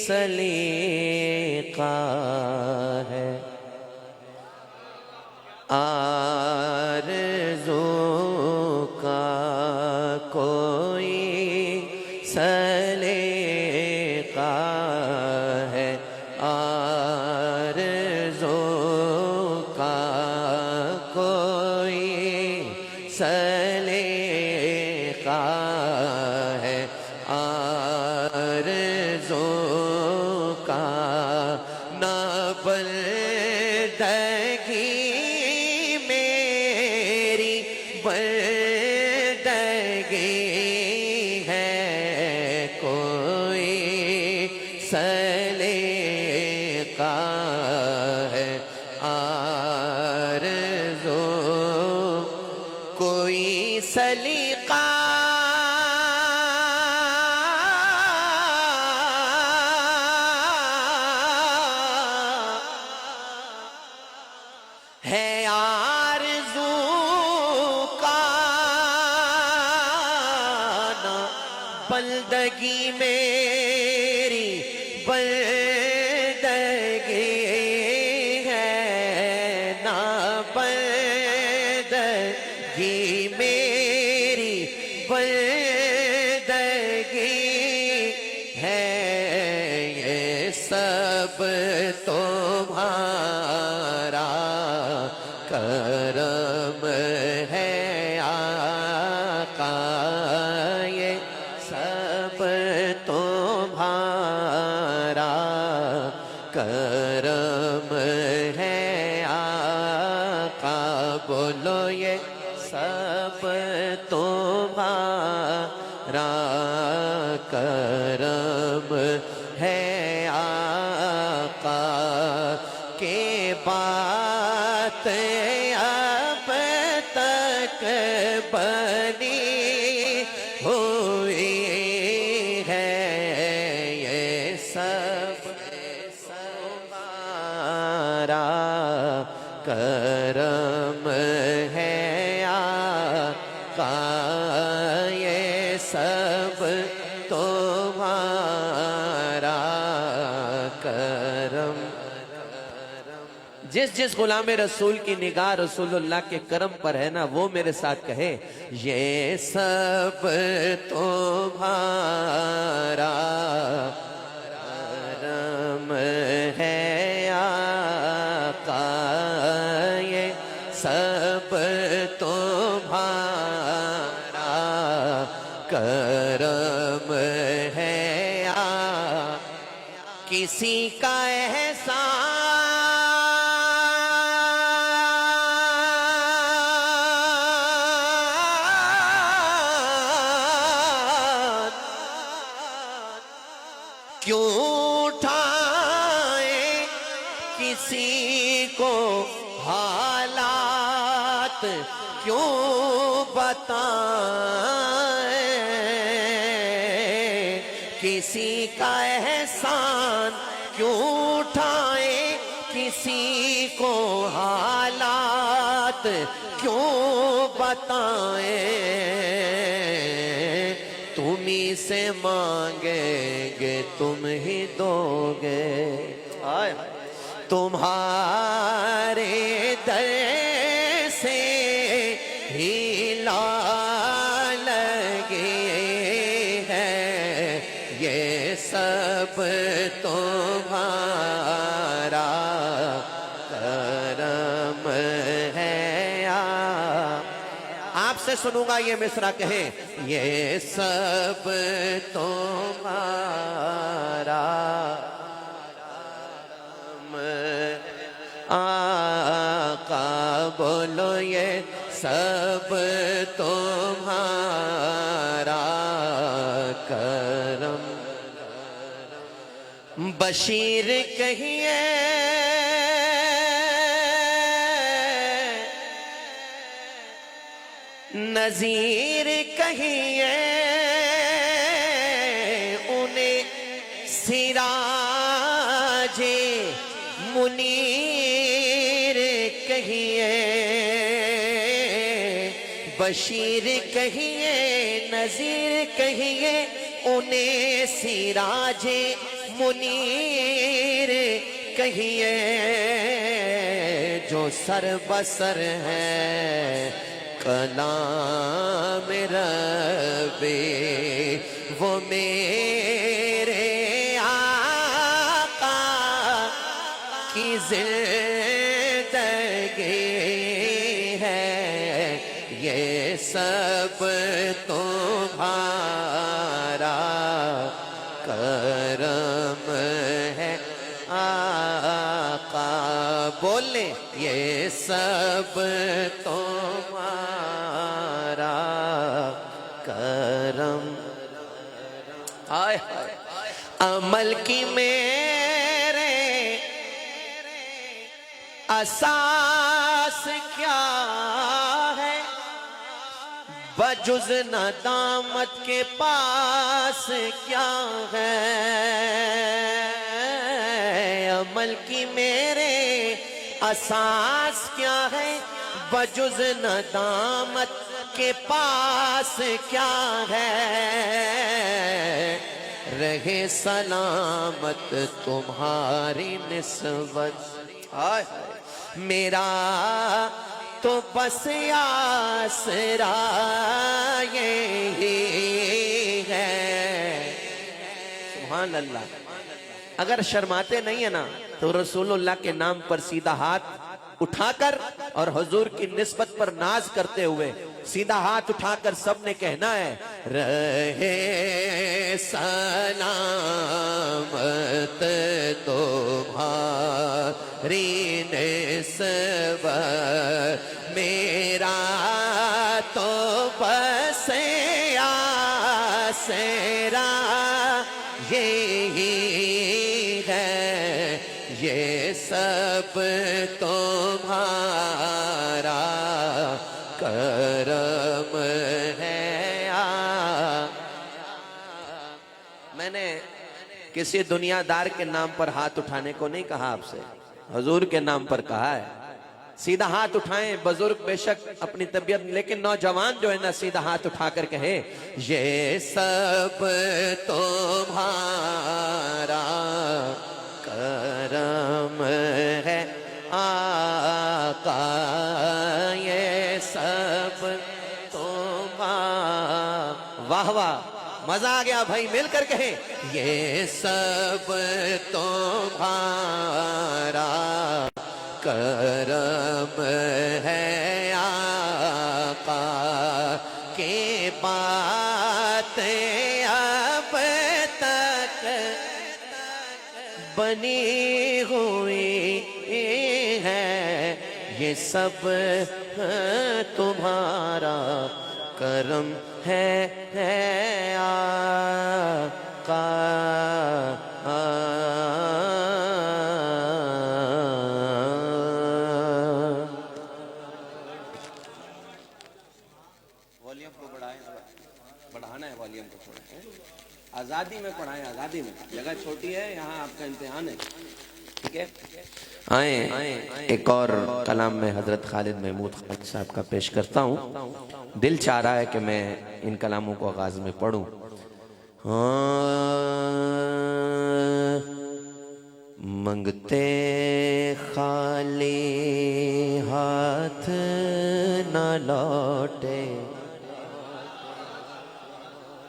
سلیقہ ہے آرزو کا کوئی سلیقہ ہے آرزو کا کوئی سلیقہ ہے آرزو کا نہ بندگی میری بندگی ہے کوئی سلیقہ ہے آرزو کوئی سلیقہ ہے آرزو کا نہ بندگی میری بندگی ہے نہ بندگی میری بندگی ہے یہ سب تمہارا کرم ہے آقا یہ سب تمہارا کرم ہے آقا بولو یہ سب تمہارا کرم ہے آقا کے بات اب تک بنی ہوئی ہے یہ سب تمہارا کرم ہے آقا یہ سب تمہارا کرم جس غلام رسول کی نگاہ رسول اللہ کے کرم پر ہے نا وہ میرے ساتھ کہے یہ سب تمہارا کرم ہے آقا یہ سب تمہارا کرم ہے آقا کسی کا احسان کیوں اٹھائے کسی کو حالات کیوں بتائیں کسی کا احسان کیوں اٹھائے کسی کو حالات کیوں بتائیں تم ہی سے مانگیں گے تم ہی دو گے تمہارے در سے ہی لا لگے ہیں یہ سب تمہارا کرم ہے آپ سے سنوں گا یہ مصرع کہیں یہ سب تمہارا آقا بولو یہ سب تمہارا کرم بشیر کہیے نذیر کہیے انہیں سراج منیر کہیے بشیر کہیے نذیر کہیے انہیں سراج منیر کہیے جو سر بسر ہے کلام ربی، وہ میرے آقا کی زندگی ہے، یہ سب تمہارا کرم ہے آقا، بولے یہ سب تمہارا کرم۔ آئے عمل کی میرے اساس کیا ہے، بجز ندامت کے پاس کیا ہے، عمل کی میرے اساس کیا ہے، بجز ندامت کے پاس کیا ہے، رہے سلامت تمہاری نسبت، میرا تو بس آسرا یہی ہے۔ سبحان اللہ۔ اگر شرماتے نہیں ہیں نا تو رسول اللہ کے نام پر سیدھا ہاتھ اٹھا کر اور حضور کی نسبت پر ناز کرتے ہوئے سیدھا ہاتھ اٹھا کر سب نے کہنا ہے، رہے سلامت تمہاری نسبت، میرا تو بس آسرا یہی ہے، یہ سب تمہارا کرم ہے۔ میں نے کسی دنیا دار کے نام پر ہاتھ اٹھانے کو نہیں کہا آپ سے، حضور کے نام پر کہا ہے۔ سیدھا ہاتھ اٹھائیں، بزرگ بے شک اپنی طبیعت، لیکن نوجوان جو ہے نا سیدھا ہاتھ اٹھا کر کہے یہ سب تمہارا کرم ہے آقا، یہ سب تمہارا۔ واہ واہ، مزہ آ گیا بھائی، مل کر کہیں یہ سب تمہارا کرم ہے آقا، کی باتیں اب تک بنی ہوئی ہے، یہ سب تمہارا کرم ہے آقا۔ والیوم کو بڑھائیں، بڑھانا ہے والیوم کو تھوڑا، آزادی میں پڑھائیں، آزادی میں، جگہ چھوٹی ہے، یہاں آپ کا امتحان ہے، ٹھیک ہے؟ آئیں ایک اور کلام میں حضرت خالد محمود خان صاحب کا پیش کرتا ہوں، دل چاہ رہا ہے کہ میں ان کلاموں کو آغاز میں پڑھوں۔ منگتے خالی ہاتھ نہ لوٹے،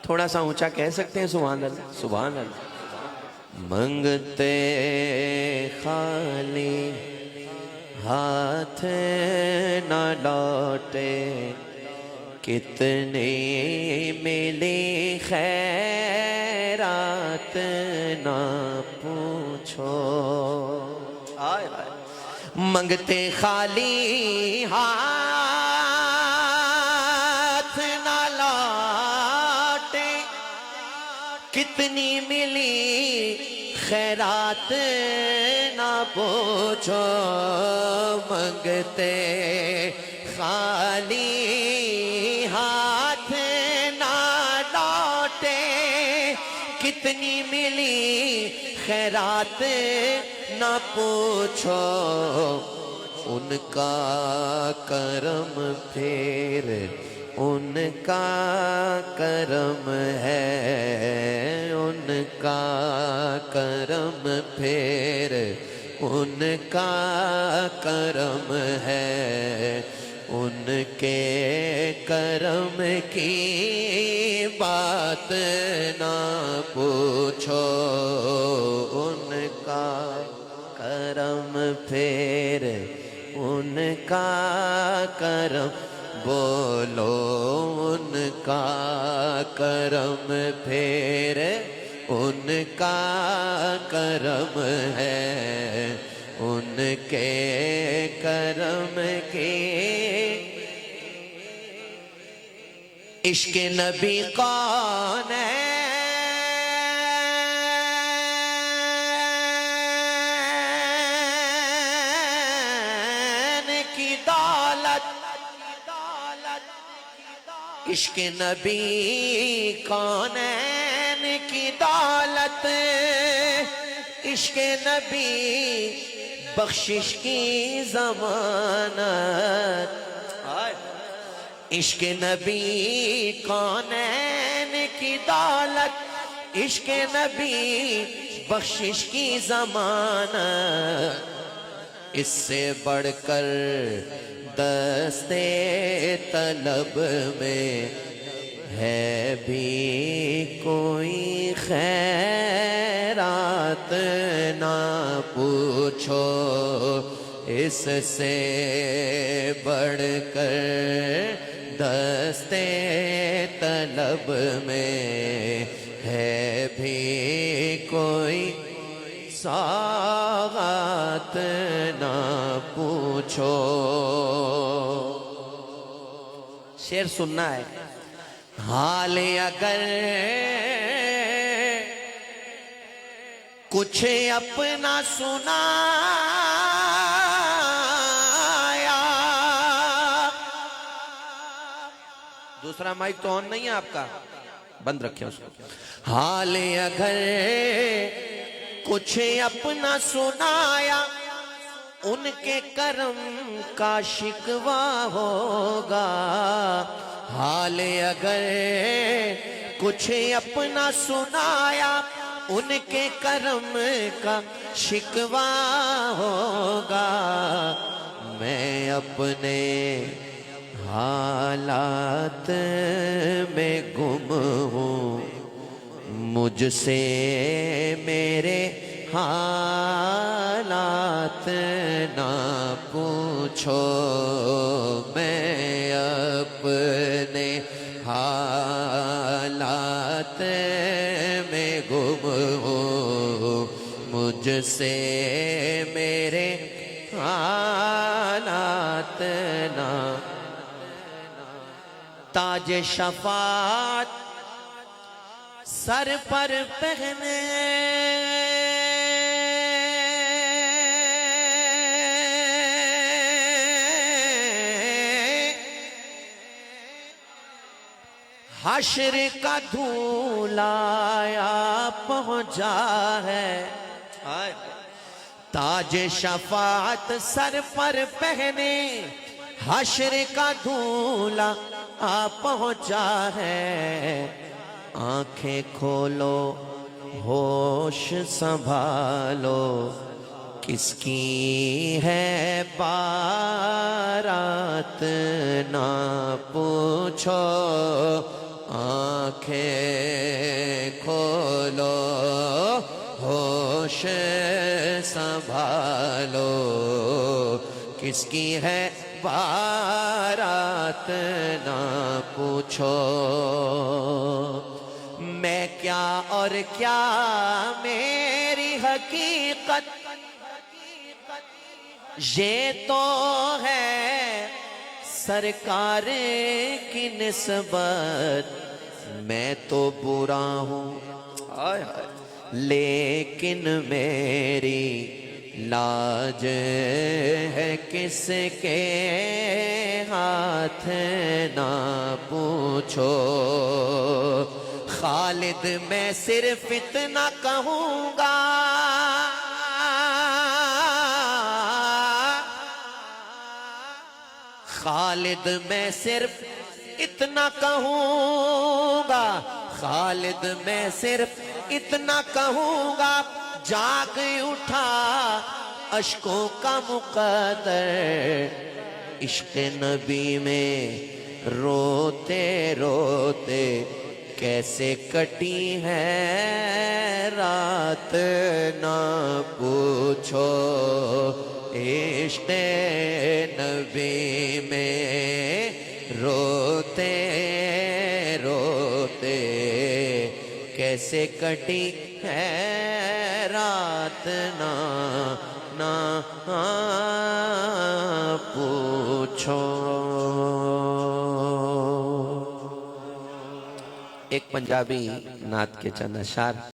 تھوڑا سا اونچا کہہ سکتے ہیں سبحان اللہ، سبحان اللہ۔ منگتے خالی ہاتھ نہ لوٹے، کتنی ملی خیرات نہ پوچھو، منگتے خالی ہاتھ نہ لوٹے، کتنی ملی خیرات نہ پوچھو، منگتے خالی ہاتھ نہ لوٹے، کتنی ملی خیرات نہ پوچھو، ان کا کرم پھر ان کا کرم ہے، ان کا کرم پھر ان کا کرم ہے، ان کے کرم کی بات نہ پوچھو، ان کا کرم پھر ان کا کرم، بولو ان کا کرم پھر ان کا کرم ہے، ان کے کرم کی عشق نبی کون ہے، کی دولت، عشق نبی کونین کی دولت، عشق نبی بخشش کی ضمانت، عشق نبی کونین کی دولت، عشق نبی بخشش کی ضمانت، اس سے بڑھ کر دستے طلب میں ہے بھی کوئی خیرات نہ پوچھو، اس سے بڑھ کر دستے طلب میں ہے بھی کوئی ساغات نہ پوچھو۔ شعر سننا ہے۔ حال اگر کچھ اپنا سنایا، دوسرا مائک تو آن نہیں ہے آپ کا، بند رکھیں اس کو۔ حال اگر کچھ اپنا سنایا، ان کے کرم کا شکوہ ہوگا، حال اگر کچھ اپنا سنایا، ان کے کرم کا شکوہ ہوگا، میں اپنے حالات میں گم ہوں، مجھ سے میرے حالات نہ پوچھو، میں اپنے حالات میں گم ہوں، مجھ سے میرے حالات نہ، تاج شفاعت سر پر پہنے، حشر کا دھولا آیا پہنچا ہے، تاج شفاعت سر پر پہنے، حشر کا دھولا آ پہنچا ہے، آنکھیں کھولو ہوش سنبھالو، کس کی ہے بارات نہ پوچھو، آنکھیں کھولو ہوش سنبھالو، کس کی ہے بارات نہ پوچھو، میں کیا اور کیا میری حقیقت، یہ تو ہے سرکار کی نسبت، میں تو برا ہوں لیکن میری لاج ہے کس کے ہاتھ نہ پوچھو، خالد میں صرف اتنا کہوں گا، خالد میں صرف اتنا کہوں گا، خالد میں صرف اتنا کہوں گا جاگ اٹھا اشکوں کا مقدر عشق نبی میں روتے روتے کیسے کٹی ہے رات نہ پوچھو عشق نبی میں روتے روتے کیسے کٹی ہے رات نہ پوچھو. ایک پنجابی نعت کے چند اشعار